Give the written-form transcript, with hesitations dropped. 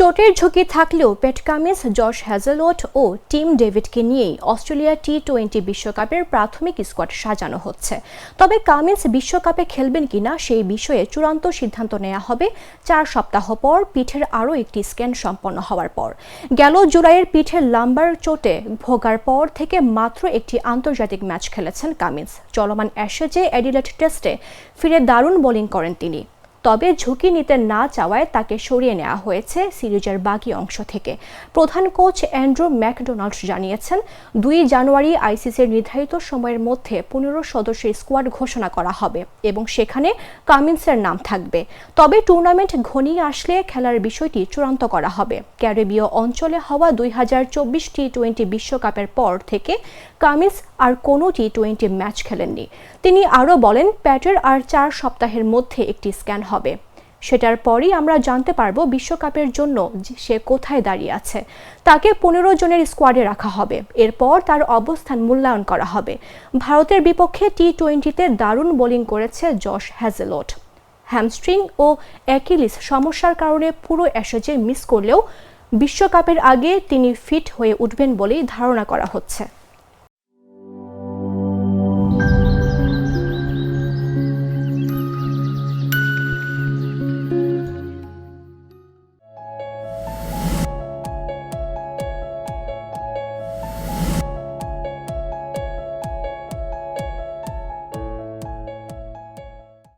চোটের ঝুঁকি থাকলেও প্যাট কামিন্স, জশ হ্যাজেলউড ও টিম ডেভিডকে নিয়েই অস্ট্রেলিয়া টি-20 বিশ্বকাপের প্রাথমিক স্কোয়াড সাজানো হচ্ছে। তবে কামিন্স বিশ্বকাপে খেলবেন কিনা সেই বিষয়ে চূড়ান্ত সিদ্ধান্ত নেওয়া হবে 4 সপ্তাহ পর, পিঠের আরও একটি স্ক্যান সম্পন্ন হওয়ার পর। গেল জুলাইয়ের পিঠের লাম্বার চোটে ভোগার পর থেকে মাত্র একটি আন্তর্জাতিক ম্যাচ খেলেছেন কামিন্স। চলমান অ্যাশেজে অ্যাডিলেড টেস্টে ফিরে দারুণ বোলিং করেন তিনি। তবে ঝুঁকি নিতে না চাওয়ায় তাকে সরিয়ে নেওয়া হয়েছে সিরিজের বাকি অংশ থেকে। প্রধান কোচ অ্যান্ড্রু ম্যাকডোনাল্ড জানিয়েছেন, 2 জানুয়ারি আইসিসির নির্ধারিত সময়ের মধ্যে 15 সদস্যের স্কোয়াড ঘোষণা করা হবে এবং সেখানে কামিন্সের নাম থাকবে। তবে টুর্নামেন্ট ঘনিয়ে আসলে খেলার বিষয়টি চূড়ান্ত করা হবে। ক্যারিবীয় অঞ্চলে হওয়া 2024 টি-20 বিশ্বকাপের পর থেকে কামিন্স আর কোনো টি-20 ম্যাচ খেলেননি। তিনি আরও বলেন, প্যাটের আর 4 সপ্তাহের মধ্যে একটি স্ক্যান হবে। সেটার পরই আমরা জানতে পারবো বিশ্বকাপের জন্য সে কোথায় দাঁড়িয়ে আছে। তাকে 15 জনের স্কোয়াডে রাখা হবে। এরপর তার অবস্থান মূল্যায়ন করা হবে। ভারতের বিপক্ষে টি-20তে দারুণ বোলিং করেছে জশ হ্যাজেলউড। হ্যামস্ট্রিং ও অ্যাকিলিস সমস্যার কারণে পুরো অ্যাশেজে মিস করলেও বিশ্বকাপের আগে তিনি ফিট হয়ে উঠবেন বলেই ধারণা করা হচ্ছে।